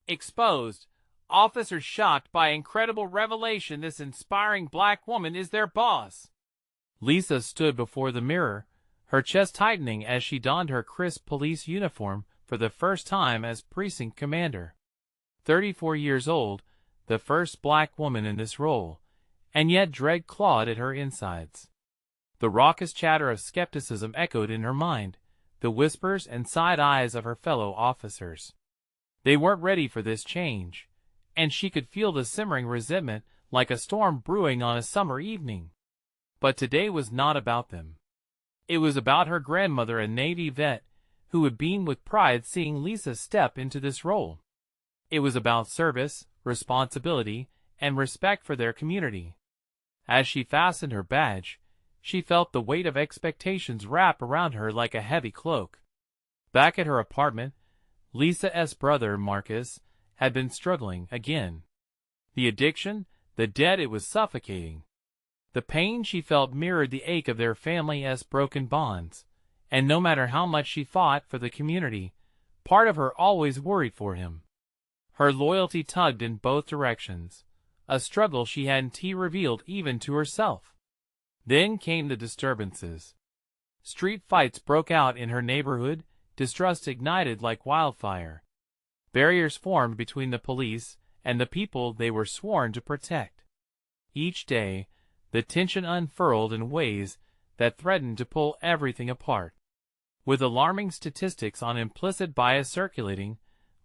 Exposed. Officers shocked by incredible revelation this inspiring black woman is their boss. Lisa stood before the mirror, her chest tightening as she donned her crisp police uniform for the first time as precinct commander. 34 years old, the first black woman in this role, and yet dread clawed at her insides. The raucous chatter of skepticism echoed in her mind, the whispers and side eyes of her fellow officers. They weren't ready for this change, and she could feel the simmering resentment like a storm brewing on a summer evening. But today was not about them. It was about her grandmother, a Navy vet, who would beam with pride seeing Lisa step into this role. It was about service, responsibility, and respect for their community. As she fastened her badge, she felt the weight of expectations wrap around her like a heavy cloak. Back at her apartment, Lisa's brother, Marcus, had been struggling again. The addiction, the debt, it was suffocating. The pain she felt mirrored the ache of their family's broken bonds, and no matter how much she fought for the community, part of her always worried for him. Her loyalty tugged in both directions, a struggle she hadn't revealed even to herself. Then came the disturbances. Street fights broke out in her neighborhood, distrust ignited like wildfire. Barriers formed between the police and the people they were sworn to protect. Each day, the tension unfurled in ways that threatened to pull everything apart. With alarming statistics on implicit bias circulating,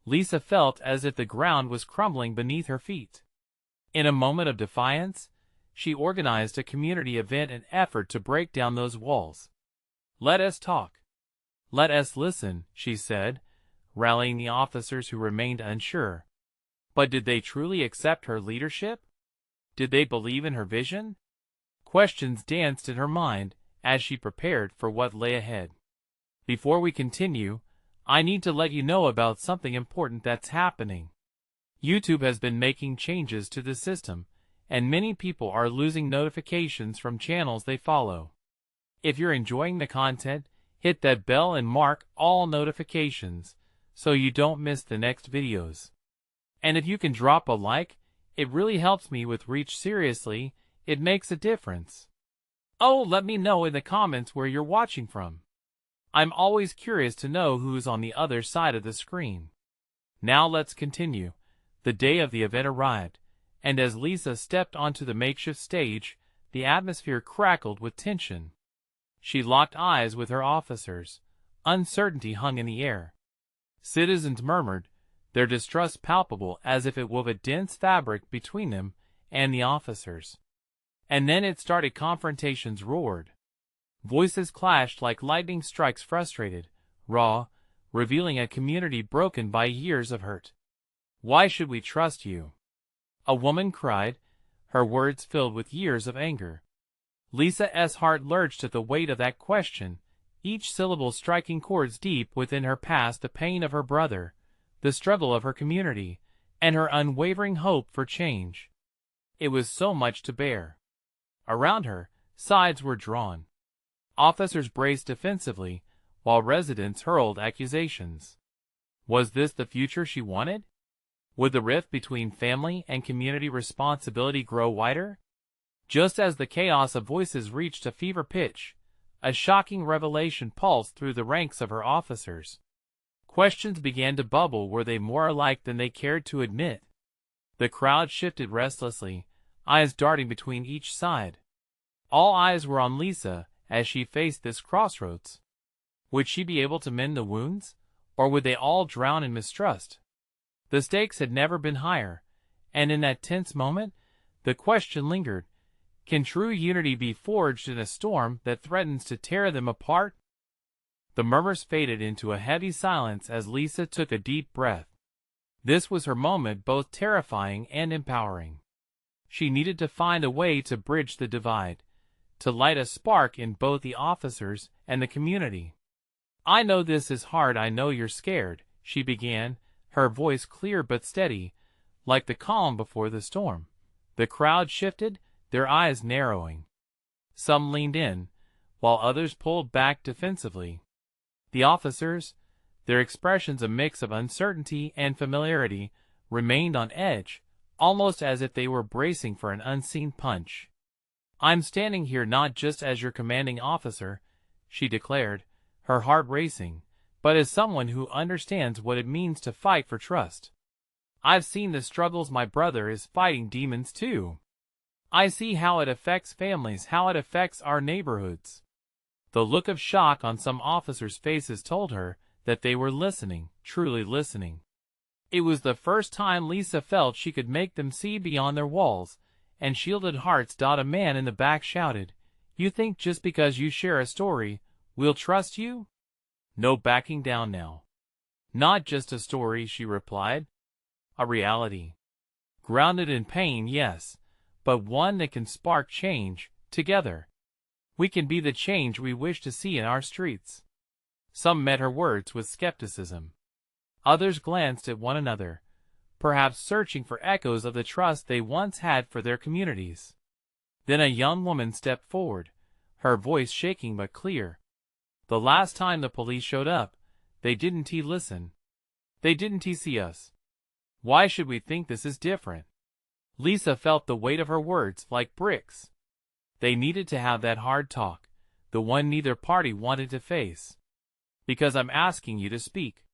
Lisa felt as if the ground was crumbling beneath her feet. In a moment of defiance, she organized a community event in an effort to break down those walls. "Let us talk. Let us listen," she said, rallying the officers who remained unsure. But did they truly accept her leadership? Did they believe in her vision? Questions danced in her mind as she prepared for what lay ahead. Before we continue, I need to let you know about something important that's happening. YouTube has been making changes to the system, and many people are losing notifications from channels they follow. If you're enjoying the content, hit that bell and mark all notifications so you don't miss the next videos. And if you can drop a like, it really helps me with reach. Seriously, it makes a difference. Oh, let me know in the comments where you're watching from. I'm always curious to know who's on the other side of the screen. Now let's continue. The day of the event arrived, and as Lisa stepped onto the makeshift stage, the atmosphere crackled with tension. She locked eyes with her officers. Uncertainty hung in the air. Citizens murmured, their distrust palpable as if it wove a dense fabric between them and the officers. And then it started. Confrontations roared. Voices clashed like lightning strikes, frustrated, raw, revealing a community broken by years of hurt. "Why should we trust you?" a woman cried, her words filled with years of anger. Lisa's heart lurched at the weight of that question, each syllable striking chords deep within her past, the pain of her brother, the struggle of her community, and her unwavering hope for change. It was so much to bear. Around her, sides were drawn. Officers braced defensively, while residents hurled accusations. Was this the future she wanted? Would the rift between family and community responsibility grow wider? Just as the chaos of voices reached a fever pitch, a shocking revelation pulsed through the ranks of her officers. Questions began to bubble. Were they more alike than they cared to admit? The crowd shifted restlessly, eyes darting between each side. All eyes were on Lisa as she faced this crossroads. Would she be able to mend the wounds, or would they all drown in mistrust? The stakes had never been higher, and in that tense moment, the question lingered. Can true unity be forged in a storm that threatens to tear them apart? The murmurs faded into a heavy silence as Lisa took a deep breath. This was her moment, both terrifying and empowering. She needed to find a way to bridge the divide, to light a spark in both the officers and the community. "I know this is hard, I know you're scared," she began, her voice clear but steady, like the calm before the storm. The crowd shifted, their eyes narrowing. Some leaned in, while others pulled back defensively. The officers, their expressions a mix of uncertainty and familiarity, remained on edge, almost as if they were bracing for an unseen punch. "I'm standing here not just as your commanding officer," she declared, her heart racing, "but as someone who understands what it means to fight for trust. I've seen the struggles my brother is fighting demons too. I see how it affects families, how it affects our neighborhoods." The look of shock on some officers' faces told her that they were listening, truly listening. It was the first time Lisa felt she could make them see beyond their walls and shielded hearts. A man in the back shouted, "You think just because you share a story, we'll trust you?" No backing down now. "Not just a story," she replied. "A reality. Grounded in pain, yes, but one that can spark change. Together, we can be the change we wish to see in our streets." Some met her words with skepticism. Others glanced at one another, perhaps searching for echoes of the trust they once had for their communities. Then a young woman stepped forward, her voice shaking but clear. "The last time the police showed up, they didn't listen. They didn't see us. Why should we think this is different?" Lisa felt the weight of her words like bricks. They needed to have that hard talk, the one neither party wanted to face. "Because I'm asking you to speak.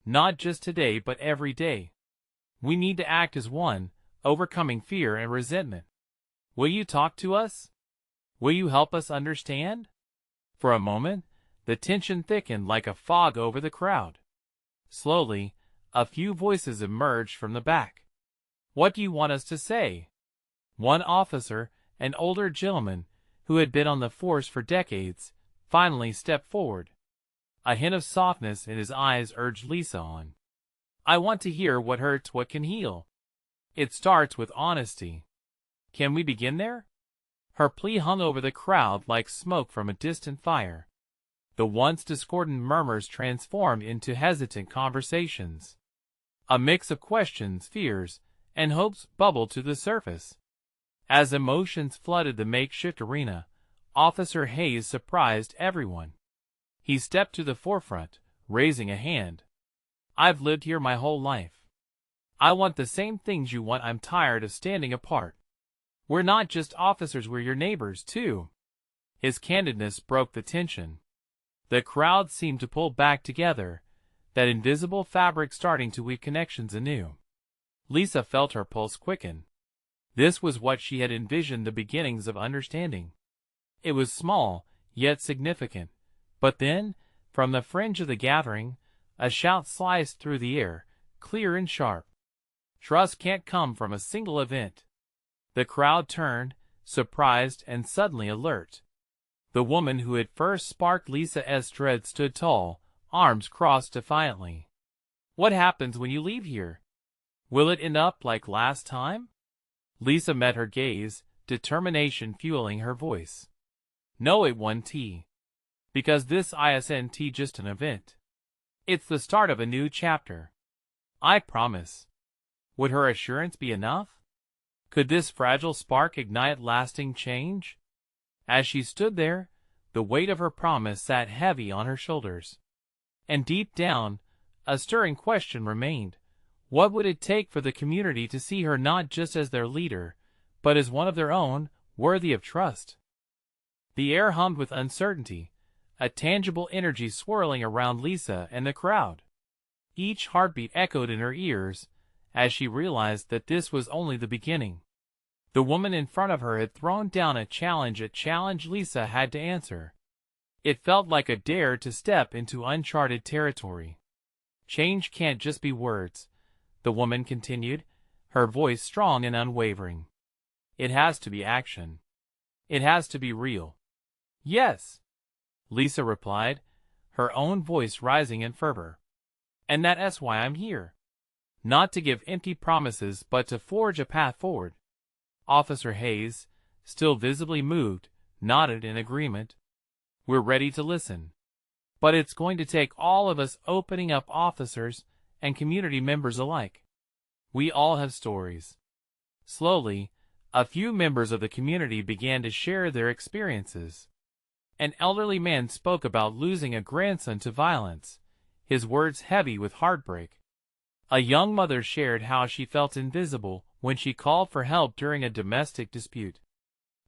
Not just today but every day. We need to act as one, overcoming fear and resentment. Will you talk to us? Will you help us understand?" For a moment, the tension thickened like a fog over the crowd. Slowly, a few voices emerged from the back. "What do you want us to say?" One officer, an older gentleman who had been on the force for decades, finally stepped forward. A hint of softness in his eyes urged Lisa on. "I want to hear what hurts, what can heal. It starts with honesty. Can we begin there?" Her plea hung over the crowd like smoke from a distant fire. The once discordant murmurs transformed into hesitant conversations. A mix of questions, fears, and hopes bubbled to the surface. As emotions flooded the makeshift arena, Officer Hayes surprised everyone. He stepped to the forefront, raising a hand. "I've lived here my whole life. I want the same things you want. I'm tired of standing apart. We're not just officers, we're your neighbors, too." His candidness broke the tension. The crowd seemed to pull back together, that invisible fabric starting to weave connections anew. Lisa felt her pulse quicken. This was what she had envisioned, the beginnings of understanding. It was small, yet significant. But then, from the fringe of the gathering, a shout sliced through the air, clear and sharp. "Trust can't come from a single event." The crowd turned, surprised and suddenly alert. The woman who had first sparked Lisa's dread stood tall, arms crossed defiantly. "What happens when you leave here? Will it end up like last time?" Lisa met her gaze, determination fueling her voice. "No, it won't. Because this isn't just an event. It's the start of a new chapter. I promise." Would her assurance be enough? Could this fragile spark ignite lasting change? As she stood there, the weight of her promise sat heavy on her shoulders. And deep down, a stirring question remained. What would it take for the community to see her not just as their leader, but as one of their own, worthy of trust? The air hummed with uncertainty, a tangible energy swirling around Lisa and the crowd. Each heartbeat echoed in her ears as she realized that this was only the beginning. The woman in front of her had thrown down a challenge Lisa had to answer. It felt like a dare to step into uncharted territory. "Change can't just be words," the woman continued, her voice strong and unwavering. "It has to be action. It has to be real." "Yes," Lisa replied, her own voice rising in fervor. "And that's why I'm here. Not to give empty promises, but to forge a path forward." Officer Hayes, still visibly moved, nodded in agreement. "We're ready to listen. But it's going to take all of us, opening up, officers and community members alike. We all have stories." Slowly, a few members of the community began to share their experiences. An elderly man spoke about losing a grandson to violence, his words heavy with heartbreak. A young mother shared how she felt invisible when she called for help during a domestic dispute.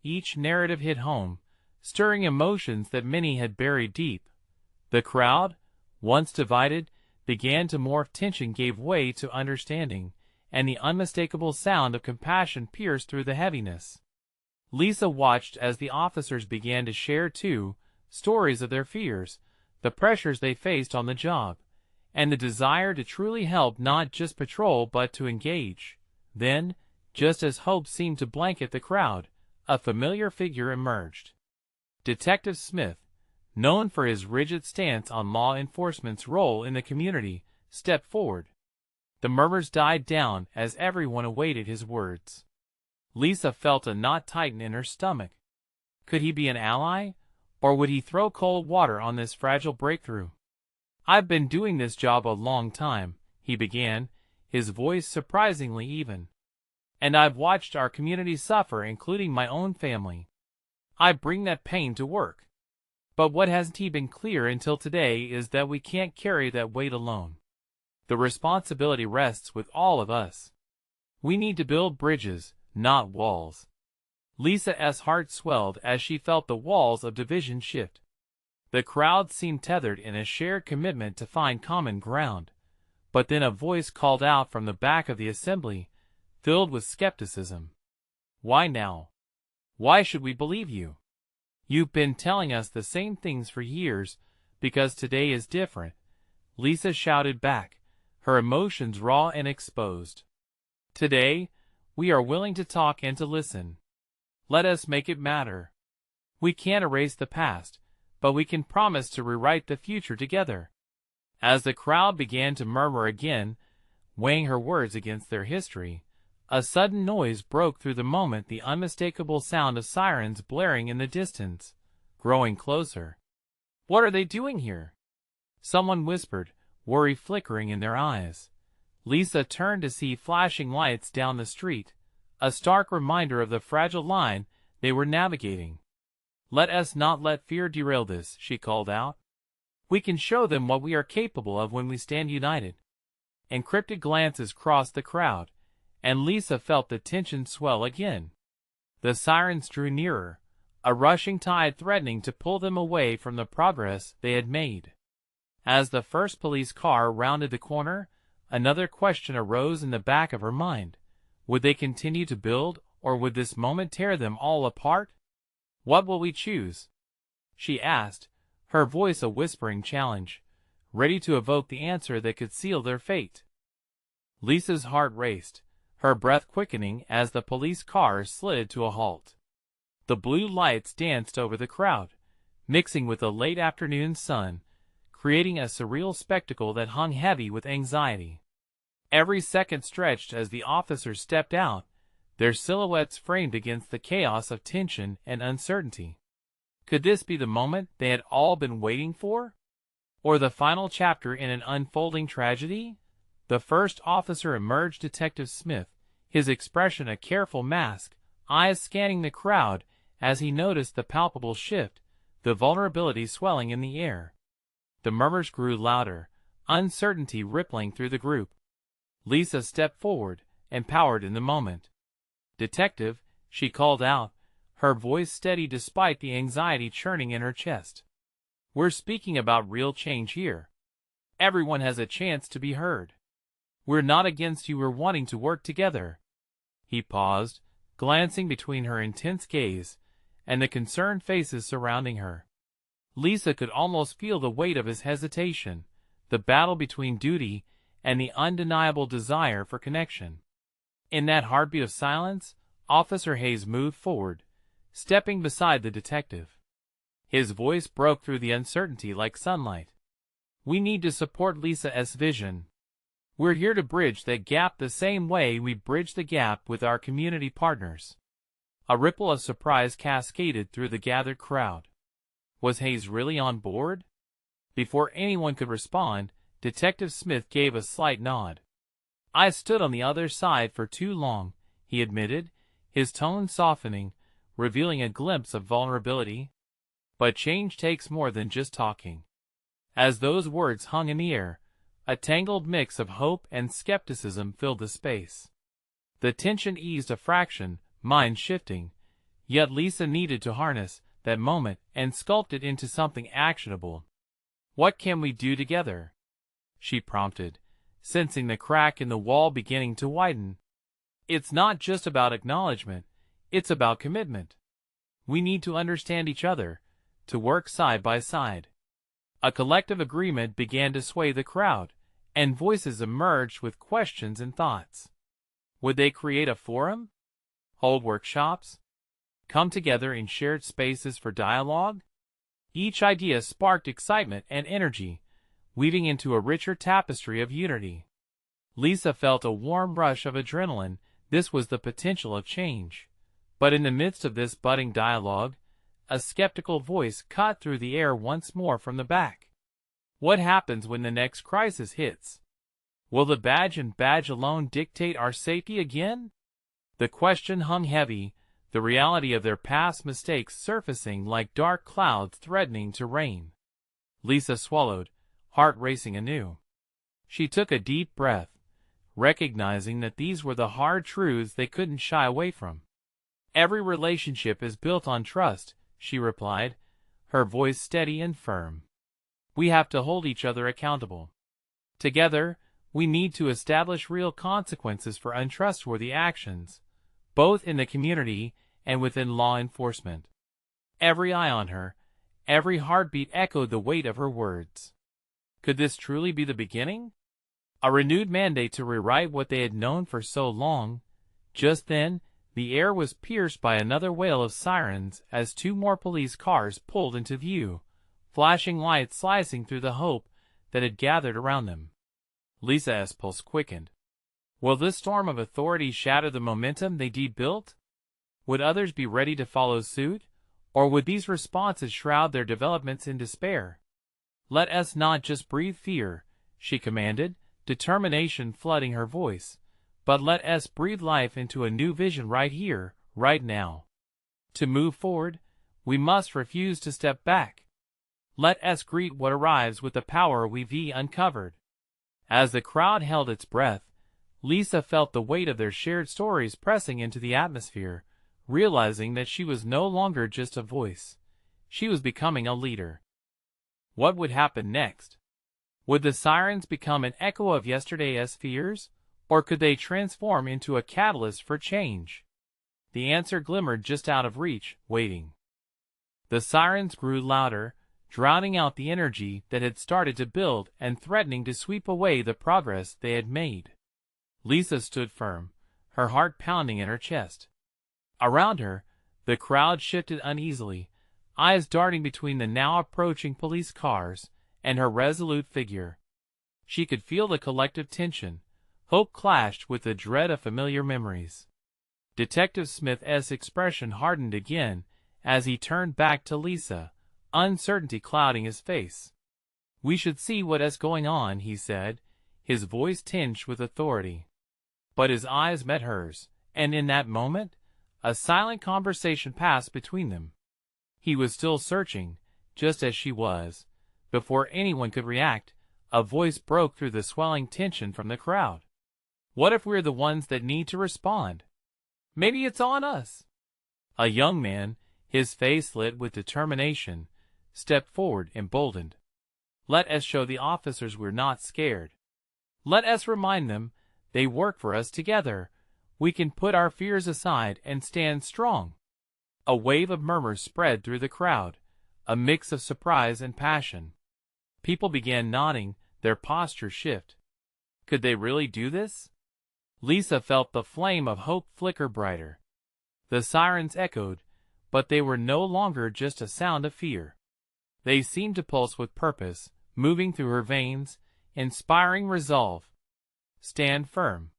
Each narrative hit home, stirring emotions that many had buried deep. The crowd, once divided, began to morph. Tension gave way to understanding, and the unmistakable sound of compassion pierced through the heaviness. Lisa watched as the officers began to share too, stories of their fears, the pressures they faced on the job, and the desire to truly help, not just patrol but to engage. Then, just as hope seemed to blanket the crowd, a familiar figure emerged. Detective Smith, known for his rigid stance on law enforcement's role in the community, stepped forward. The murmurs died down as everyone awaited his words. Lisa felt a knot tighten in her stomach. Could he be an ally, or would he throw cold water on this fragile breakthrough? "I've been doing this job a long time," he began, his voice surprisingly even. "And I've watched our community suffer, including my own family. I bring that pain to work. But what hasn't been clear until today is that we can't carry that weight alone. The responsibility rests with all of us. We need to build bridges, not walls." Lisa's heart swelled as she felt the walls of division shift. The crowd seemed tethered in a shared commitment to find common ground. But then a voice called out from the back of the assembly, filled with skepticism. "Why now? Why should we believe you? You've been telling us the same things for years, because today is different," Lisa shouted back, her emotions raw and exposed. "Today, we are willing to talk and to listen. Let us make it matter. We can't erase the past, but we can promise to rewrite the future together." As the crowd began to murmur again, weighing her words against their history, a sudden noise broke through the moment, the unmistakable sound of sirens blaring in the distance, growing closer. "What are they doing here?" someone whispered, worry flickering in their eyes. Lisa turned to see flashing lights down the street, a stark reminder of the fragile line they were navigating. "Let us not let fear derail this," she called out. "We can show them what we are capable of when we stand united." Encrypted glances crossed the crowd, and Lisa felt the tension swell again. The sirens drew nearer, a rushing tide threatening to pull them away from the progress they had made. As the first police car rounded the corner, another question arose in the back of her mind. Would they continue to build, or would this moment tear them all apart? "What will we choose?" she asked, her voice a whispering challenge, ready to evoke the answer that could seal their fate. Lisa's heart raced, her breath quickening as the police car slid to a halt. The blue lights danced over the crowd, mixing with the late afternoon sun, creating a surreal spectacle that hung heavy with anxiety. Every second stretched as the officers stepped out, their silhouettes framed against the chaos of tension and uncertainty. Could this be the moment they had all been waiting for? Or the final chapter in an unfolding tragedy? The first officer emerged, Detective Smith, his expression a careful mask, eyes scanning the crowd as he noticed the palpable shift, the vulnerability swelling in the air. The murmurs grew louder, uncertainty rippling through the group. Lisa stepped forward, empowered in the moment. "Detective," she called out, her voice steady despite the anxiety churning in her chest. "We're speaking about real change here. Everyone has a chance to be heard. We're not against you, we're wanting to work together." He paused, glancing between her intense gaze and the concerned faces surrounding her. Lisa could almost feel the weight of his hesitation, the battle between duty and the undeniable desire for connection. In that heartbeat of silence, Officer Hayes moved forward, stepping beside the detective. His voice broke through the uncertainty like sunlight. "We need to support Lisa's vision. We're here to bridge that gap the same way we bridge the gap with our community partners." A ripple of surprise cascaded through the gathered crowd. Was Hayes really on board? Before anyone could respond, Detective Smith gave a slight nod. "I stood on the other side for too long," he admitted, his tone softening, revealing a glimpse of vulnerability. "But change takes more than just talking." As those words hung in the air, A tangled mix of hope and skepticism filled the space. The tension eased a fraction, mind shifting, yet Lisa needed to harness that moment and sculpt it into something actionable. "What can we do together?" she prompted, sensing the crack in the wall beginning to widen. "It's not just about acknowledgement, it's about commitment. We need to understand each other, to work side by side." A collective agreement began to sway the crowd, and voices emerged with questions and thoughts. Would they create a forum? Hold workshops? Come together in shared spaces for dialogue? Each idea sparked excitement and energy, weaving into a richer tapestry of unity. Lisa felt a warm rush of adrenaline. This was the potential of change. But in the midst of this budding dialogue, a skeptical voice cut through the air once more from the back. What happens when the next crisis hits? Will the badge and badge alone dictate our safety again? The question hung heavy, the reality of their past mistakes surfacing like dark clouds threatening to rain. Lisa swallowed, heart racing anew. She took a deep breath, recognizing that these were the hard truths they couldn't shy away from. "Every relationship is built on trust," she replied, her voice steady and firm. "We have to hold each other accountable. Together, we need to establish real consequences for untrustworthy actions, both in the community and within law enforcement." Every eye on her, every heartbeat echoed the weight of her words. Could this truly be the beginning? A renewed mandate to rewrite what they had known for so long. Just then, the air was pierced by another wail of sirens as two more police cars pulled into view, flashing lights slicing through the hope that had gathered around them. Lisa's pulse quickened. Will this storm of authority shatter the momentum they'd built? Would others be ready to follow suit, or would these responses shroud their developments in despair? "Let us not just breathe fear," she commanded, determination flooding her voice, "but let us breathe life into a new vision right here, right now. To move forward, we must refuse to step back. Let us greet what arrives with the power we've uncovered." As the crowd held its breath, Lisa felt the weight of their shared stories pressing into the atmosphere, realizing that she was no longer just a voice. She was becoming a leader. What would happen next? Would the sirens become an echo of yesterday's fears, or could they transform into a catalyst for change? The answer glimmered just out of reach, waiting. The sirens grew louder, drowning out the energy that had started to build and threatening to sweep away the progress they had made. Lisa stood firm, her heart pounding in her chest. Around her, the crowd shifted uneasily, eyes darting between the now approaching police cars and her resolute figure. She could feel the collective tension. Hope clashed with the dread of familiar memories. Detective Smith's expression hardened again as he turned back to Lisa, uncertainty clouding his face. "We should see what is going on," he said, his voice tinged with authority. But his eyes met hers, and in that moment, a silent conversation passed between them. He was still searching, just as she was. Before anyone could react, a voice broke through the swelling tension from the crowd. "What if we're the ones that need to respond? Maybe it's on us." A young man, his face lit with determination, stepped forward emboldened. "Let us show the officers we're not scared. Let us remind them they work for us together. We can put our fears aside and stand strong." A wave of murmurs spread through the crowd, a mix of surprise and passion. People began nodding, their postures shift. Could they really do this? Lisa felt the flame of hope flicker brighter. The sirens echoed, but they were no longer just a sound of fear. They seemed to pulse with purpose, moving through her veins, inspiring resolve. "Stand firm.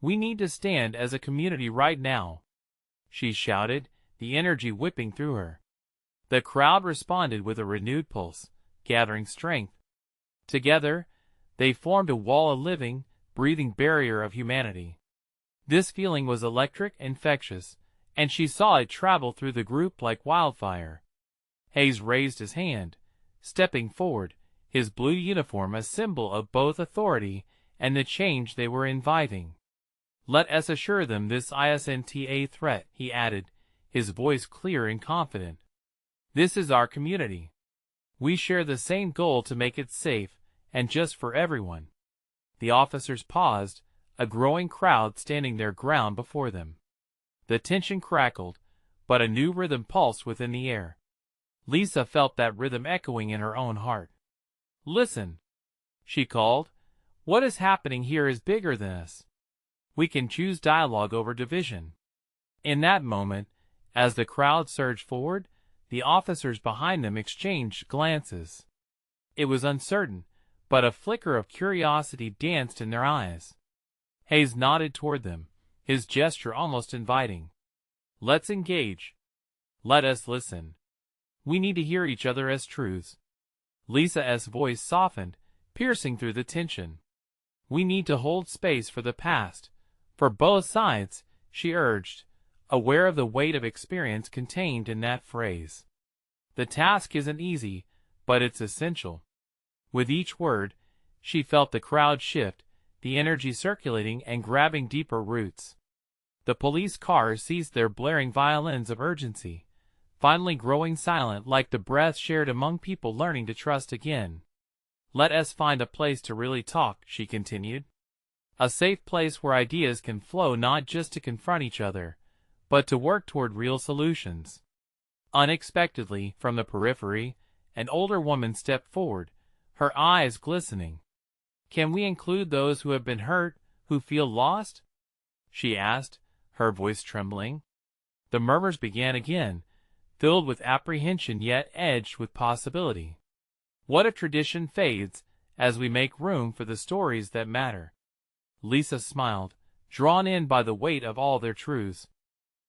We need to stand as a community right now," she shouted, the energy whipping through her. The crowd responded with a renewed pulse, gathering strength. Together, they formed a wall, a living, breathing barrier of humanity. This feeling was electric, infectious, and she saw it travel through the group like wildfire. Hayes raised his hand, stepping forward, his blue uniform a symbol of both authority and the change they were inviting. "Let us assure them this isn't a threat," he added, his voice clear and confident. "This is our community. We share the same goal to make it safe and just for everyone." The officers paused, a growing crowd standing their ground before them. The tension crackled, but a new rhythm pulsed within the air. Lisa felt that rhythm echoing in her own heart. "Listen," she called. "What is happening here is bigger than us. We can choose dialogue over division." In that moment, as the crowd surged forward, the officers behind them exchanged glances. It was uncertain, but a flicker of curiosity danced in their eyes. Hayes nodded toward them, his gesture almost inviting. "Let's engage. Let us listen. We need to hear each other as truths." Lisa's voice softened, piercing through the tension. "We need to hold space for the past, for both sides," she urged, aware of the weight of experience contained in that phrase. "The task isn't easy, but it's essential." With each word, she felt the crowd shift, the energy circulating and grabbing deeper roots. The police cars ceased their blaring violins of urgency, finally growing silent like the breath shared among people learning to trust again. "Let us find a place to really talk," she continued. "A safe place where ideas can flow not just to confront each other, but to work toward real solutions." Unexpectedly, from the periphery, an older woman stepped forward, her eyes glistening. "Can we include those who have been hurt, who feel lost?" she asked, her voice trembling. The murmurs began again, filled with apprehension yet edged with possibility. What if tradition fades, as we make room for the stories that matter? Lisa smiled, drawn in by the weight of all their truths.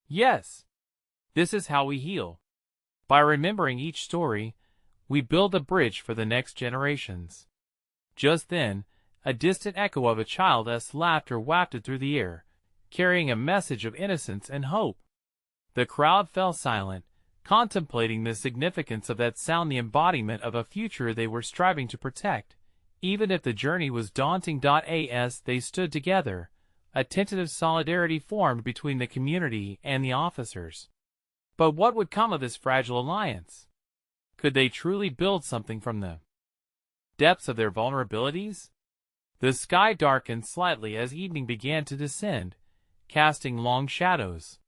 "Yes. This is how we heal. By remembering each story, we build a bridge for the next generations." Just then, a distant echo of a child's laughter wafted through the air, carrying a message of innocence and hope. The crowd fell silent, contemplating the significance of that sound, the embodiment of a future they were striving to protect. Even if the journey was daunting, as they stood together, a tentative solidarity formed between the community and the officers. But what would come of this fragile alliance? Could they truly build something from the depths of their vulnerabilities? The sky darkened slightly as evening began to descend, casting long shadows.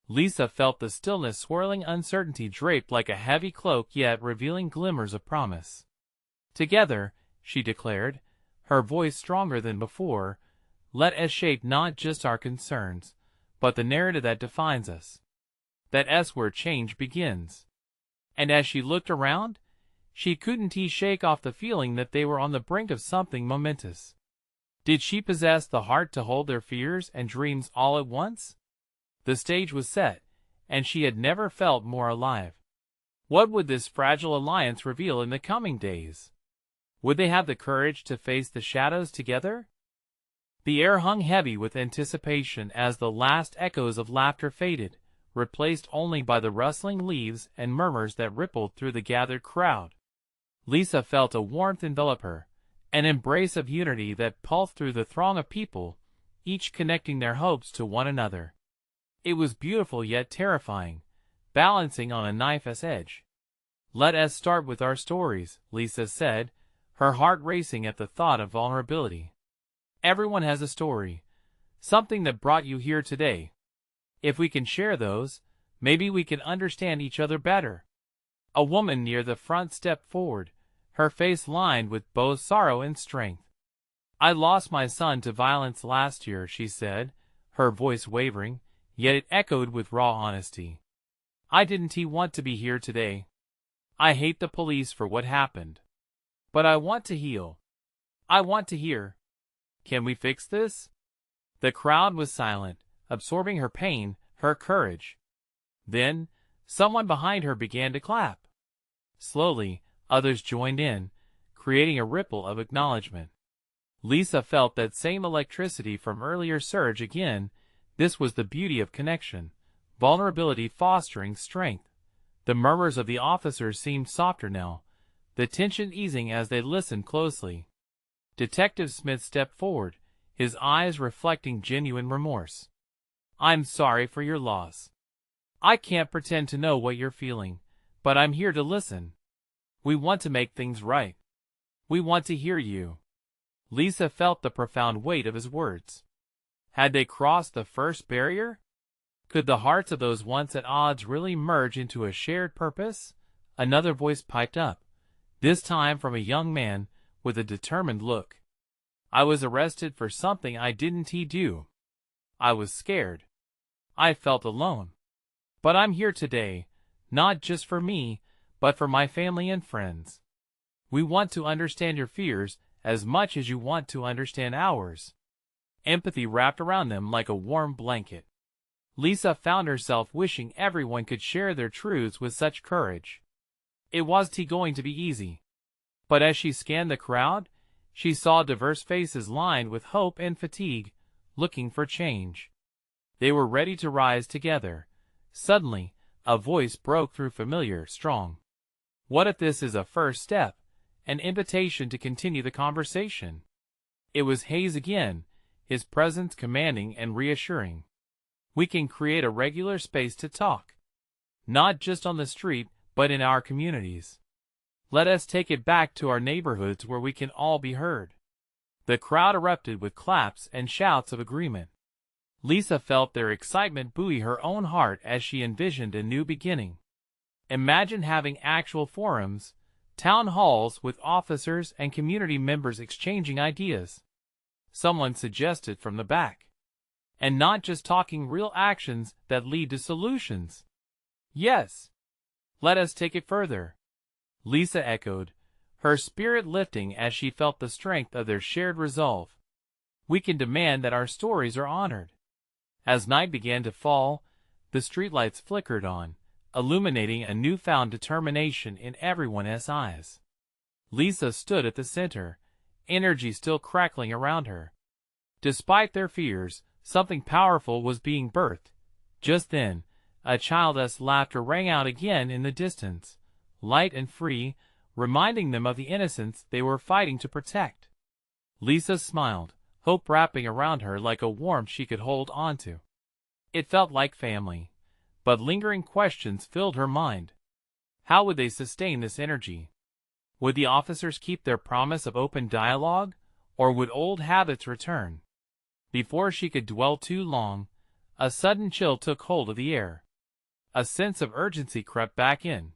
Lisa felt the stillness, swirling uncertainty draped like a heavy cloak, yet revealing glimmers of promise. "Together," she declared, her voice stronger than before, "let us shape not just our concerns, but the narrative that defines us. That's where change begins." And as she looked around, she couldn't shake off the feeling that they were on the brink of something momentous. Did she possess the heart to hold their fears and dreams all at once? The stage was set, and she had never felt more alive. What would this fragile alliance reveal in the coming days? Would they have the courage to face the shadows together? The air hung heavy with anticipation as the last echoes of laughter faded, replaced only by the rustling leaves and murmurs that rippled through the gathered crowd. Lisa felt a warmth envelop her, an embrace of unity that pulsed through the throng of people, each connecting their hopes to one another. It was beautiful yet terrifying, balancing on a knife's edge. "Let us start with our stories," Lisa said, her heart racing at the thought of vulnerability. "Everyone has a story, something that brought you here today. If we can share those, maybe we can understand each other better." A woman near the front stepped forward, her face lined with both sorrow and strength. "I lost my son to violence last year," she said, her voice wavering, yet it echoed with raw honesty. "I didn't want to be here today. I hate the police for what happened. But I want to heal. I want to hear. Can we fix this?" The crowd was silent, absorbing her pain, her courage. Then, someone behind her began to clap. Slowly, others joined in, creating a ripple of acknowledgement. Lisa felt that same electricity from earlier surge again. This was the beauty of connection, vulnerability fostering strength. The murmurs of the officers seemed softer now, the tension easing as they listened closely. Detective Smith stepped forward, his eyes reflecting genuine remorse. "I'm sorry for your loss. I can't pretend to know what you're feeling, but I'm here to listen. We want to make things right. We want to hear you." Lisa felt the profound weight of his words. Had they crossed the first barrier? Could the hearts of those once at odds really merge into a shared purpose? Another voice piped up, this time from a young man with a determined look. "I was arrested for something I didn't do. I was scared. I felt alone. But I'm here today, not just for me, but for my family and friends. We want to understand your fears as much as you want to understand ours." Empathy wrapped around them like a warm blanket. Lisa found herself wishing everyone could share their truths with such courage. It wasn't going to be easy. But as she scanned the crowd, she saw diverse faces lined with hope and fatigue, looking for change. They were ready to rise together. Suddenly, a voice broke through familiar, strong. "What if this is a first step, an invitation to continue the conversation?" It was Hayes again, his presence commanding and reassuring. "We can create a regular space to talk. Not just on the street, but in our communities. Let us take it back to our neighborhoods where we can all be heard." The crowd erupted with claps and shouts of agreement. Lisa felt their excitement buoy her own heart as she envisioned a new beginning. Imagine having actual forums, town halls with officers and community members exchanging ideas. Someone suggested from the back. And not just talking, real actions that lead to solutions. "Yes. Let us take it further," Lisa echoed, her spirit lifting as she felt the strength of their shared resolve. "We can demand that our stories are honored." As night began to fall, the streetlights flickered on, illuminating a newfound determination in everyone's eyes. Lisa stood at the center, energy still crackling around her. Despite their fears, something powerful was being birthed. Just then, a child's laughter rang out again in the distance, light and free, reminding them of the innocence they were fighting to protect. Lisa smiled, hope wrapping around her like a warmth she could hold onto. It felt like family, but lingering questions filled her mind. How would they sustain this energy? Would the officers keep their promise of open dialogue, or would old habits return? Before she could dwell too long, a sudden chill took hold of the air. A sense of urgency crept back in.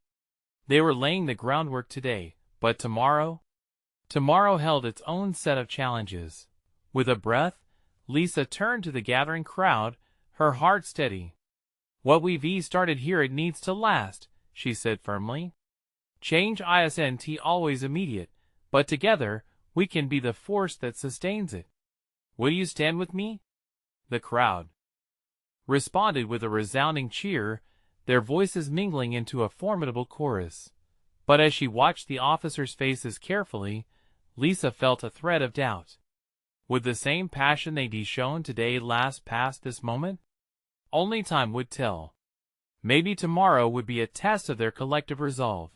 They were laying the groundwork today, but tomorrow? Tomorrow held its own set of challenges. With a breath, Lisa turned to the gathering crowd, her heart steady. "What we've started here, it needs to last," she said firmly. "Change isn't always immediate, but together, we can be the force that sustains it. Will you stand with me?" The crowd responded with a resounding cheer, their voices mingling into a formidable chorus. But as she watched the officers' faces carefully, Lisa felt a thread of doubt. Would the same passion they'd shown today last past this moment? Only time would tell. Maybe tomorrow would be a test of their collective resolve.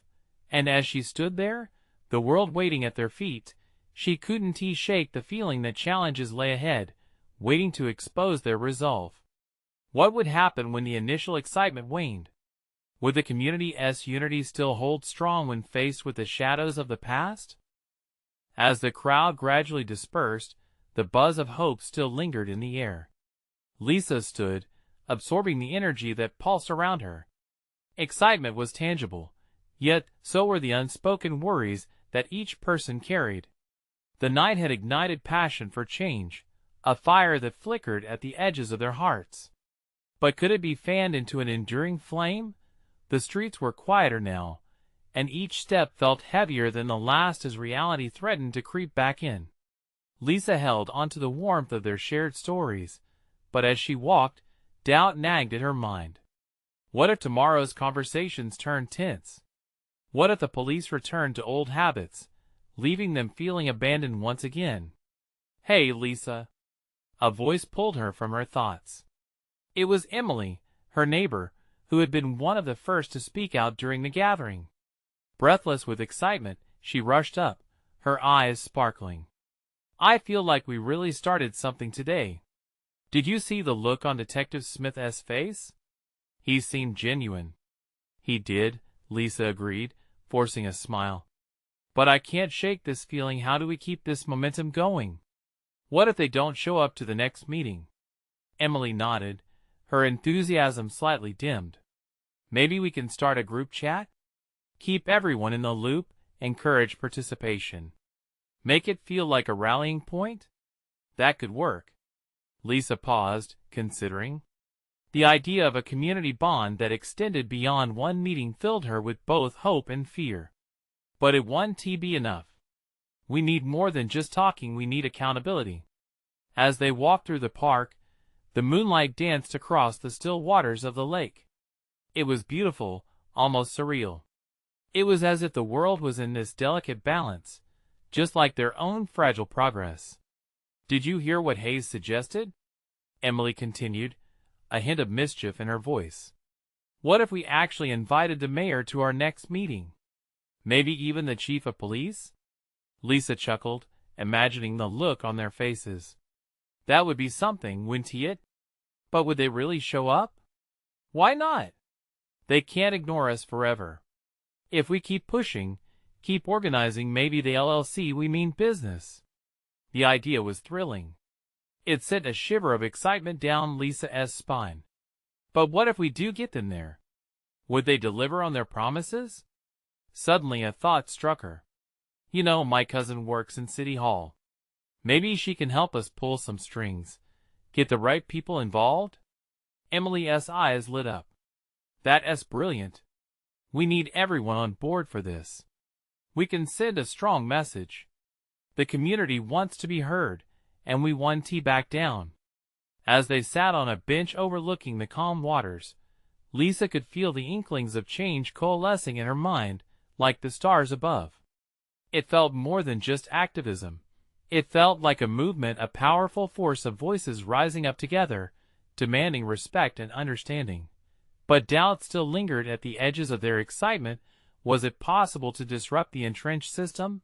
And as she stood there, the world waiting at their feet, she couldn't shake the feeling that challenges lay ahead, waiting to expose their resolve. What would happen when the initial excitement waned? Would the community's unity still hold strong when faced with the shadows of the past? As the crowd gradually dispersed, the buzz of hope still lingered in the air. Lisa stood, absorbing the energy that pulsed around her. Excitement was tangible, yet so were the unspoken worries that each person carried. The night had ignited passion for change, a fire that flickered at the edges of their hearts. But could it be fanned into an enduring flame? The streets were quieter now, and each step felt heavier than the last as reality threatened to creep back in. Lisa held onto the warmth of their shared stories, but as she walked, doubt nagged at her mind. What if tomorrow's conversations turned tense? What if the police returned to old habits, leaving them feeling abandoned once again? "Hey, Lisa!" A voice pulled her from her thoughts. It was Emily, her neighbor, who had been one of the first to speak out during the gathering. Breathless with excitement, She rushed up, her eyes sparkling. I feel like we really started something today. Did you see the look on Detective Smith's face? He seemed genuine. He did, Lisa agreed, forcing a smile. But I can't shake this feeling. How do we keep this momentum going? What if they don't show up to the next meeting? Emily nodded, her enthusiasm slightly dimmed. Maybe we can start a group chat? Keep everyone in the loop, encourage participation. Make it feel like a rallying point? That could work. Lisa paused, considering. The idea of a community bond that extended beyond one meeting filled her with both hope and fear. But it won't be enough. We need more than just talking, we need accountability. As they walked through the park, the moonlight danced across the still waters of the lake. It was beautiful, almost surreal. It was as if the world was in this delicate balance, just like their own fragile progress. Did you hear what Hayes suggested? Emily continued, a hint of mischief in her voice. What if we actually invited the mayor to our next meeting? Maybe even the chief of police? Lisa chuckled, imagining the look on their faces. That would be something, wouldn't it? But would they really show up? Why not? They can't ignore us forever. If we keep pushing, keep organizing, maybe the LLC we mean business. The idea was thrilling. It sent a shiver of excitement down Lisa's spine. But what if we do get them there? Would they deliver on their promises? Suddenly a thought struck her. You know, my cousin works in City Hall. Maybe she can help us pull some strings, get the right people involved? Emily's eyes lit up. That's brilliant. We need everyone on board for this. We can send a strong message. The community wants to be heard, and we won't back down. As they sat on a bench overlooking the calm waters, Lisa could feel the inklings of change coalescing in her mind, like the stars above. It felt more than just activism. It felt like a movement, a powerful force of voices rising up together, demanding respect and understanding. But doubt still lingered at the edges of their excitement. Was it possible to disrupt the entrenched system?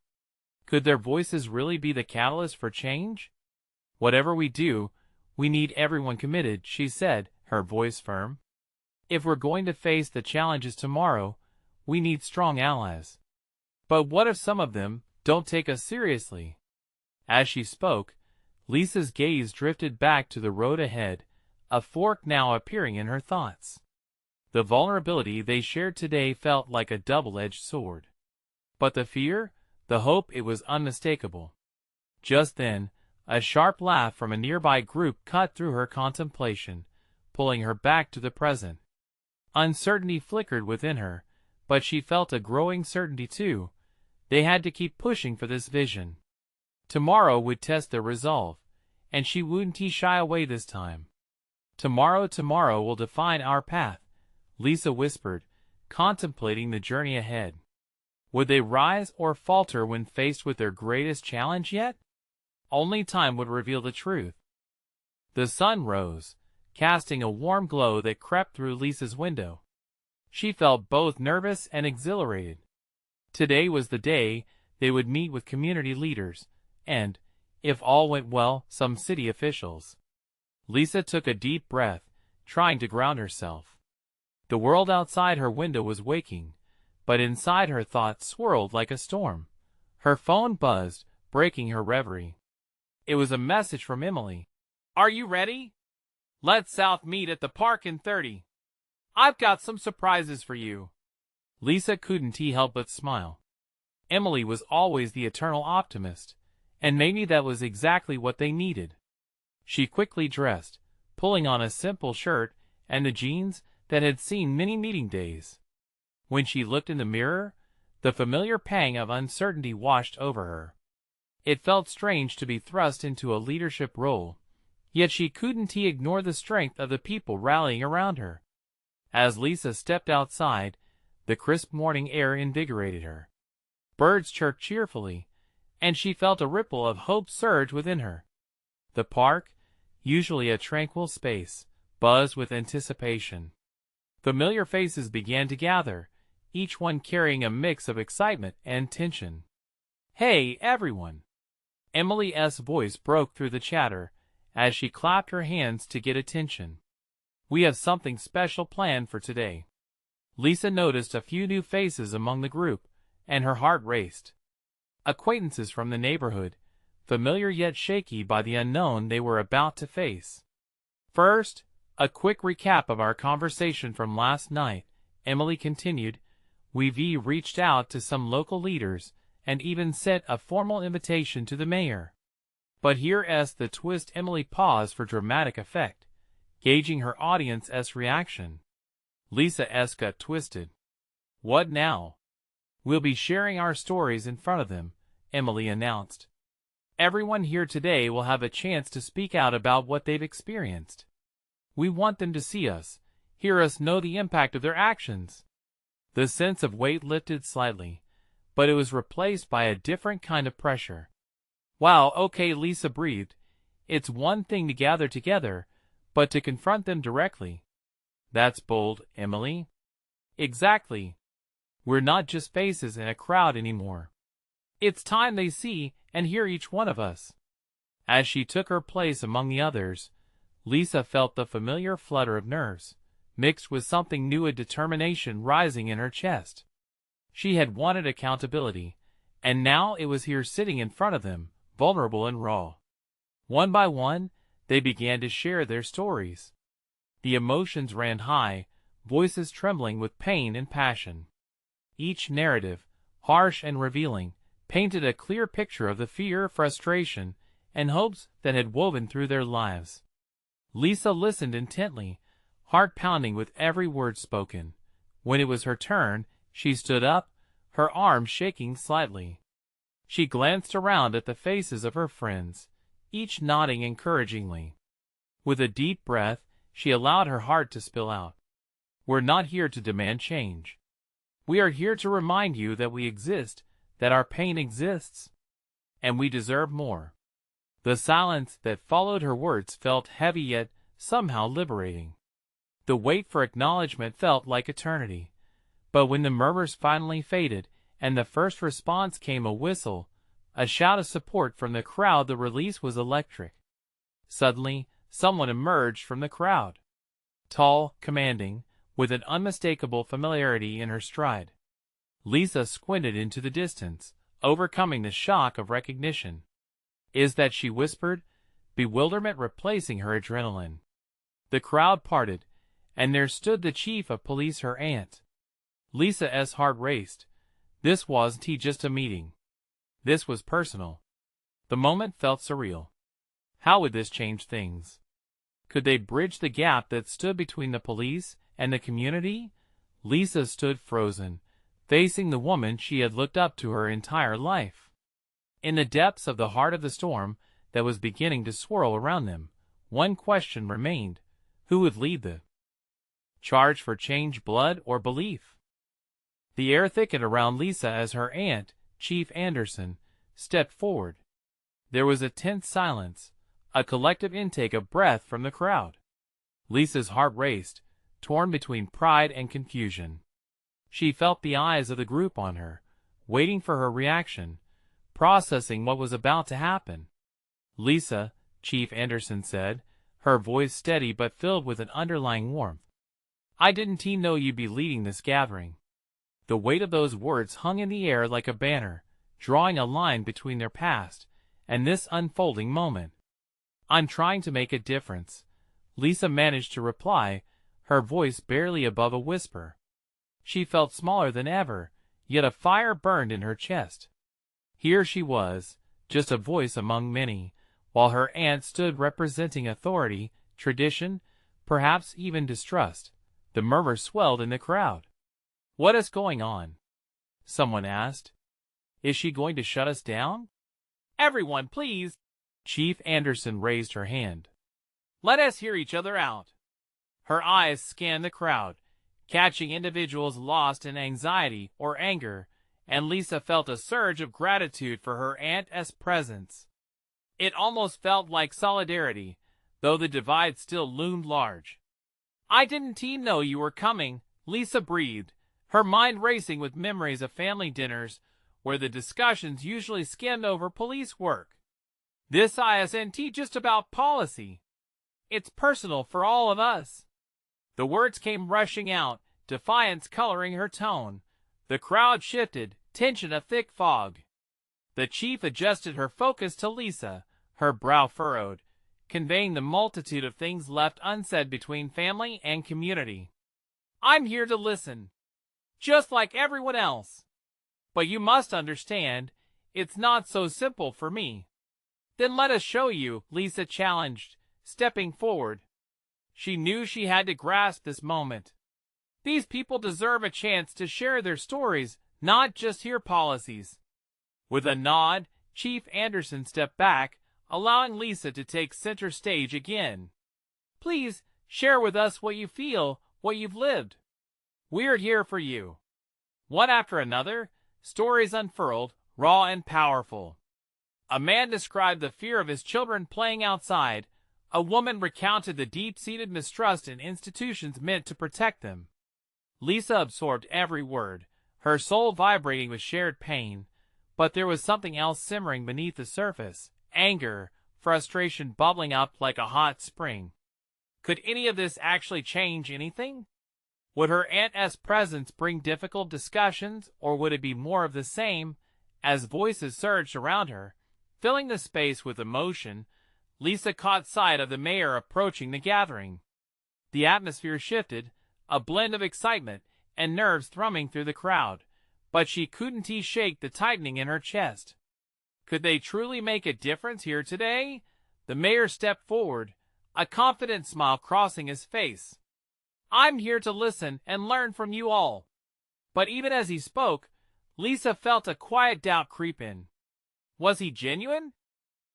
Could their voices really be the catalyst for change? Whatever we do, we need everyone committed, she said, her voice firm. If we're going to face the challenges tomorrow, we need strong allies. But what if some of them don't take us seriously? As she spoke, Lisa's gaze drifted back to the road ahead, a fork now appearing in her thoughts. The vulnerability they shared today felt like a double-edged sword. But the fear, the hope, it was unmistakable. Just then, a sharp laugh from a nearby group cut through her contemplation, pulling her back to the present. Uncertainty flickered within her, but she felt a growing certainty too. They had to keep pushing for this vision. Tomorrow would test their resolve, and she wouldn't shy away this time. Tomorrow will define our path, Lisa whispered, contemplating the journey ahead. Would they rise or falter when faced with their greatest challenge yet? Only time would reveal the truth. The sun rose, casting a warm glow that crept through Lisa's window. She felt both nervous and exhilarated. Today was the day they would meet with community leaders, and, if all went well, some city officials. Lisa took a deep breath, trying to ground herself. The world outside her window was waking, but inside her thoughts swirled like a storm. Her phone buzzed, breaking her reverie. It was a message from Emily. Are you ready? Let's South meet at the park in 30. I've got some surprises for you. Lisa couldn't help but smile. Emily was always the eternal optimist, and maybe that was exactly what they needed. She quickly dressed, pulling on a simple shirt and the jeans that had seen many meeting days. When she looked in the mirror, the familiar pang of uncertainty washed over her. It felt strange to be thrust into a leadership role, yet she couldn't ignore the strength of the people rallying around her. As Lisa stepped outside, the crisp morning air invigorated her. Birds chirped cheerfully, and she felt a ripple of hope surge within her. The park, usually a tranquil space, buzzed with anticipation. Familiar faces began to gather, each one carrying a mix of excitement and tension. "Hey, everyone!" Emily's voice broke through the chatter as she clapped her hands to get attention. "We have something special planned for today." Lisa noticed a few new faces among the group, and her heart raced. Acquaintances from the neighborhood, familiar yet shaky by the unknown they were about to face. "First, a quick recap of our conversation from last night," Emily continued. "We've reached out to some local leaders and even sent a formal invitation to the mayor." But here's the twist. Emily paused for dramatic effect, gauging her audience's reaction. Lisa's got twisted. "What now?" "We'll be sharing our stories in front of them," Emily announced. "Everyone here today will have a chance to speak out about what they've experienced. We want them to see us, hear us, know the impact of their actions." The sense of weight lifted slightly, but it was replaced by a different kind of pressure. "Wow, okay," Lisa breathed. "It's one thing to gather together, but to confront them directly. That's bold, Emily." "Exactly. We're not just faces in a crowd anymore. It's time they see and hear each one of us." As she took her place among the others, Lisa felt the familiar flutter of nerves, mixed with something new, a determination rising in her chest. She had wanted accountability, and now it was here sitting in front of them, vulnerable and raw. One by one, they began to share their stories. The emotions ran high, voices trembling with pain and passion. Each narrative, harsh and revealing, painted a clear picture of the fear, frustration, and hopes that had woven through their lives. Lisa listened intently, heart pounding with every word spoken. When it was her turn, she stood up, her arms shaking slightly. She glanced around at the faces of her friends, each nodding encouragingly. With a deep breath, she allowed her heart to spill out. "We're not here to demand change. We are here to remind you that we exist, that our pain exists, and we deserve more." The silence that followed her words felt heavy yet somehow liberating. The wait for acknowledgement felt like eternity. But when the murmurs finally faded and the first response came, a whistle, a shout of support from the crowd, the release was electric. Suddenly, someone emerged from the crowd. Tall, commanding, with an unmistakable familiarity in her stride. Lisa squinted into the distance, overcoming the shock of recognition. "Is that?" she whispered, bewilderment replacing her adrenaline. The crowd parted, and there stood the chief of police, her aunt. Lisa's heart raced. This wasn't just a meeting. This was personal. The moment felt surreal. How would this change things? Could they bridge the gap that stood between the police and the community? Lisa stood frozen, facing the woman she had looked up to her entire life. In the depths of the heart of the storm that was beginning to swirl around them, one question remained: who would lead the charge for change, blood or belief? The air thickened around Lisa as her aunt, Chief Anderson, stepped forward. There was a tense silence, a collective intake of breath from the crowd. Lisa's heart raced, torn between pride and confusion. She felt the eyes of the group on her, waiting for her reaction, processing what was about to happen. "Lisa," Chief Anderson said, her voice steady but filled with an underlying warmth, "I didn't know you'd be leading this gathering." The weight of those words hung in the air like a banner, drawing a line between their past and this unfolding moment. "I'm trying to make a difference," Lisa managed to reply, her voice barely above a whisper. She felt smaller than ever, yet a fire burned in her chest. Here she was, just a voice among many, while her aunt stood representing authority, tradition, perhaps even distrust. The murmur swelled in the crowd. "What is going on?" someone asked. "Is she going to shut us down?" "Everyone, please!" Chief Anderson raised her hand. "Let us hear each other out." Her eyes scanned the crowd, catching individuals lost in anxiety or anger, and Lisa felt a surge of gratitude for her aunt's presence. It almost felt like solidarity, though the divide still loomed large. "I didn't know you were coming," Lisa breathed, her mind racing with memories of family dinners where the discussions usually skimmed over police work. This isn't just about policy. It's personal for all of us. The words came rushing out, defiance coloring her tone. The crowd shifted, tension a thick fog. The chief adjusted her focus to Lisa, her brow furrowed, conveying the multitude of things left unsaid between family and community. I'm here to listen, just like everyone else. But you must understand, it's not so simple for me. Then let us show you, Lisa challenged, stepping forward. She knew she had to grasp this moment. These people deserve a chance to share their stories, not just hear policies. With a nod, Chief Anderson stepped back, allowing Lisa to take center stage again. Please, share with us what you feel, what you've lived. We're here for you. One after another, stories unfurled, raw and powerful. A man described the fear of his children playing outside. A woman recounted the deep-seated mistrust in institutions meant to protect them. Lisa absorbed every word, her soul vibrating with shared pain. But there was something else simmering beneath the surface, anger, frustration bubbling up like a hot spring. Could any of this actually change anything? Would her aunt's presence bring difficult discussions, or would it be more of the same? As voices surged around her, filling the space with emotion, Lisa caught sight of the mayor approaching the gathering. The atmosphere shifted, a blend of excitement and nerves thrumming through the crowd, but she couldn't shake the tightening in her chest. Could they truly make a difference here today? The mayor stepped forward, a confident smile crossing his face. I'm here to listen and learn from you all. But even as he spoke, Lisa felt a quiet doubt creep in. Was he genuine?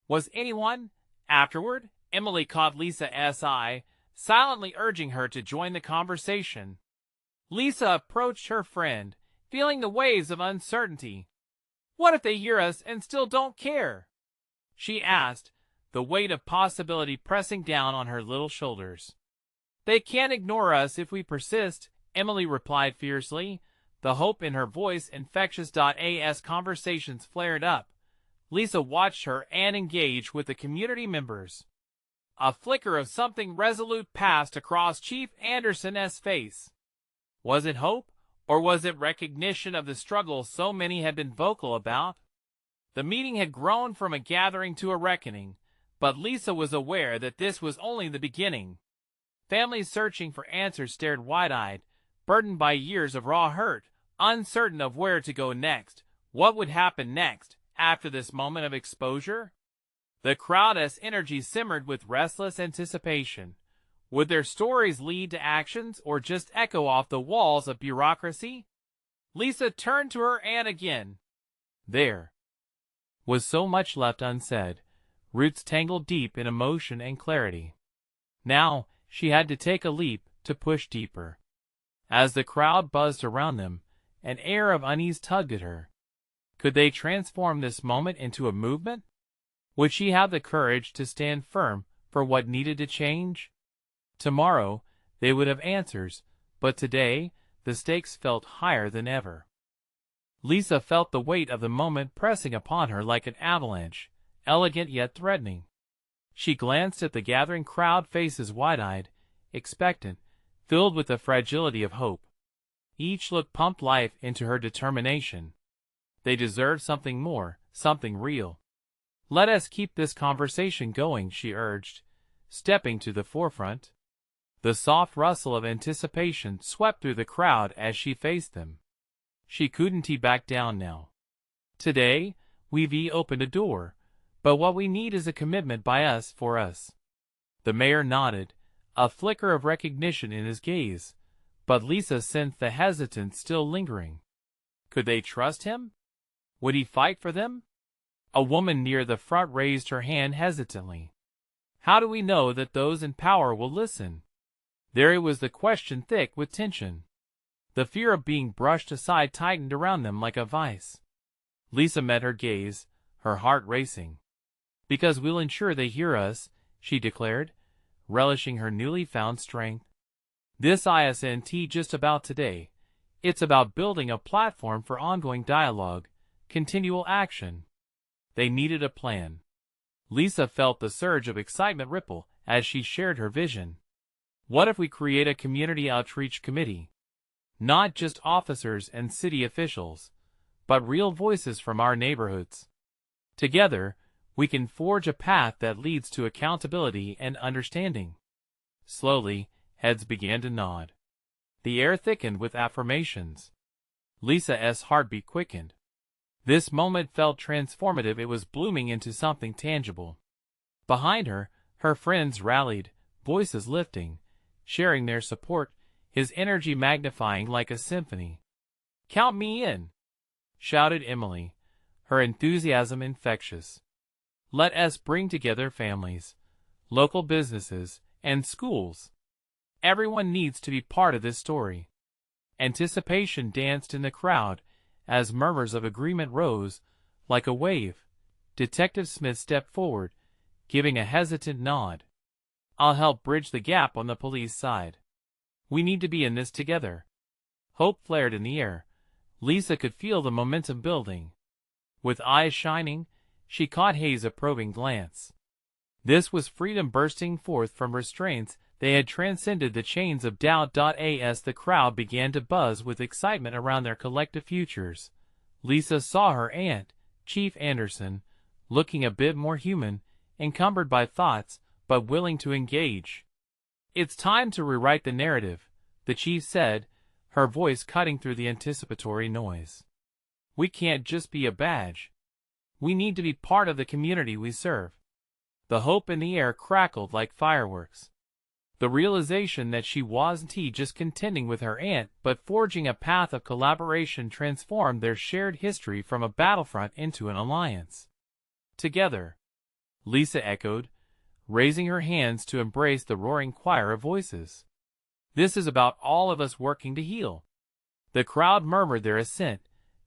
Was anyone? Afterward, Emily caught Lisa's eye, silently urging her to join the conversation. Lisa approached her friend, feeling the waves of uncertainty. What if they hear us and still don't care? She asked, the weight of possibility pressing down on her little shoulders. They can't ignore us if we persist, Emily replied fiercely, the hope in her voice infectious. As conversations flared up, Lisa watched her and engaged with the community members. A flicker of something resolute passed across Chief Anderson's face. Was it hope, or was it recognition of the struggle so many had been vocal about? The meeting had grown from a gathering to a reckoning, but Lisa was aware that this was only the beginning. Families searching for answers stared wide-eyed, burdened by years of raw hurt, uncertain of where to go next. What would happen next, after this moment of exposure? The crowd's energy simmered with restless anticipation. Would their stories lead to actions or just echo off the walls of bureaucracy? Lisa turned to her aunt again. There was so much left unsaid, roots tangled deep in emotion and clarity. Now, she had to take a leap, to push deeper. As the crowd buzzed around them, an air of unease tugged at her. Could they transform this moment into a movement? Would she have the courage to stand firm for what needed to change? Tomorrow, they would have answers, but today, the stakes felt higher than ever. Lisa felt the weight of the moment pressing upon her like an avalanche, elegant yet threatening. She glanced at the gathering crowd, faces wide-eyed, expectant, filled with the fragility of hope. Each look pumped life into her determination. They deserved something more, something real. Let us keep this conversation going, she urged, stepping to the forefront. The soft rustle of anticipation swept through the crowd as she faced them. She couldn't back down now. Today, we've opened a door, but what we need is a commitment by us for us. The mayor nodded, a flicker of recognition in his gaze, but Lisa sensed the hesitance still lingering. Could they trust him? Would he fight for them? A woman near the front raised her hand hesitantly. How do we know that those in power will listen? There was the question thick with tension. The fear of being brushed aside tightened around them like a vice. Lisa met her gaze, her heart racing. Because we'll ensure they hear us, she declared, relishing her newly found strength. This isn't just about today. It's about building a platform for ongoing dialogue, continual action. They needed a plan. Lisa felt the surge of excitement ripple as she shared her vision. What if we create a community outreach committee? Not just officers and city officials, but real voices from our neighborhoods. Together, we can forge a path that leads to accountability and understanding. Slowly, heads began to nod. The air thickened with affirmations. Lisa's heartbeat quickened. This moment felt transformative. It was blooming into something tangible. Behind her, her friends rallied, voices lifting, sharing their support, his energy magnifying like a symphony. "Count me in!" shouted Emily, her enthusiasm infectious. "Let us bring together families, local businesses, and schools. Everyone needs to be part of this story." Anticipation danced in the crowd as murmurs of agreement rose like a wave. Detective Smith stepped forward, giving a hesitant nod. "I'll help bridge the gap on the police side. We need to be in this together." Hope flared in the air. Lisa could feel the momentum building. With eyes shining, she caught Hayes' approving glance. This was freedom bursting forth from restraints. They had transcended the chains of doubt. As the crowd began to buzz with excitement around their collective futures, Lisa saw her aunt, Chief Anderson, looking a bit more human, encumbered by thoughts, but willing to engage. "It's time to rewrite the narrative," the chief said, her voice cutting through the anticipatory noise. "We can't just be a badge. We need to be part of the community we serve." The hope in the air crackled like fireworks. The realization that she wasn't just contending with her aunt but forging a path of collaboration transformed their shared history from a battlefront into an alliance. "Together," Lisa echoed, raising her hands to embrace the roaring choir of voices. "This is about all of us working to heal." The crowd murmured their assent,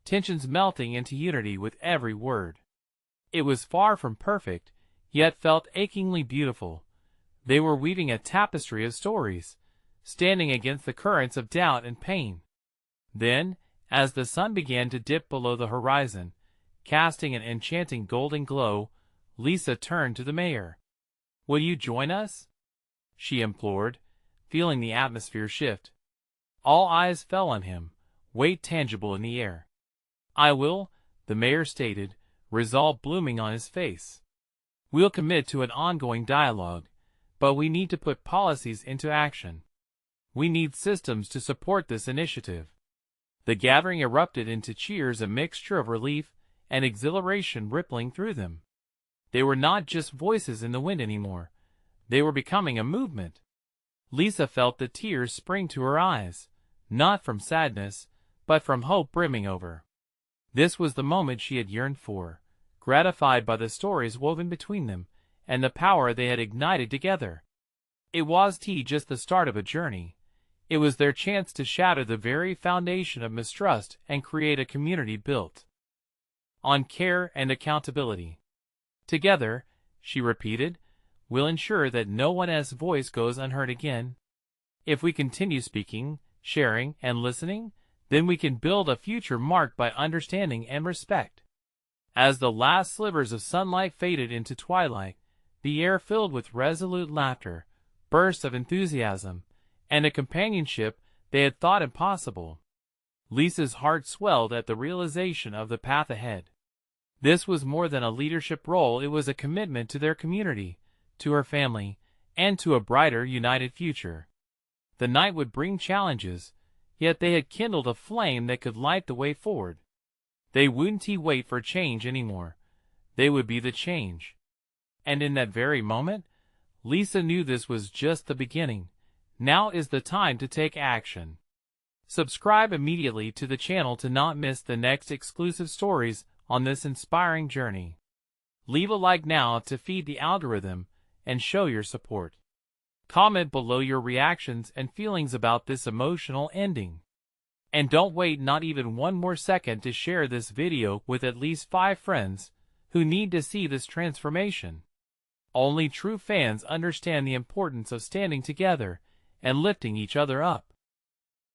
tensions melting into unity with every word. It was far from perfect, yet felt achingly beautiful. They were weaving a tapestry of stories, standing against the currents of doubt and pain. Then, as the sun began to dip below the horizon, casting an enchanting golden glow, Lisa turned to the mayor. "Will you join us?" she implored, feeling the atmosphere shift. All eyes fell on him, weight tangible in the air. "I will," the mayor stated, resolve blooming on his face. "We'll commit to an ongoing dialogue, but we need to put policies into action. We need systems to support this initiative." The gathering erupted into cheers, a mixture of relief and exhilaration rippling through them. They were not just voices in the wind anymore. They were becoming a movement. Lisa felt the tears spring to her eyes, not from sadness, but from hope brimming over. This was the moment she had yearned for, gratified by the stories woven between them and the power they had ignited together. It wasn't just the start of a journey. It was their chance to shatter the very foundation of mistrust and create a community built on care and accountability. "Together," she repeated, "we'll ensure that no one's voice goes unheard again. If we continue speaking, sharing, and listening, then we can build a future marked by understanding and respect." As the last slivers of sunlight faded into twilight, the air filled with resolute laughter, bursts of enthusiasm, and a companionship they had thought impossible. Lisa's heart swelled at the realization of the path ahead. This was more than a leadership role. It was a commitment to their community, to her family, and to a brighter, united future. The night would bring challenges, yet they had kindled a flame that could light the way forward. They wouldn't wait for change anymore. They would be the change. And in that very moment, Lisa knew this was just the beginning. Now is the time to take action. Subscribe immediately to the channel to not miss the next exclusive stories on this inspiring journey. Leave a like now to feed the algorithm and show your support. Comment below your reactions and feelings about this emotional ending. And don't wait not even one more second to share this video with at least 5 friends who need to see this transformation. Only true fans understand the importance of standing together and lifting each other up.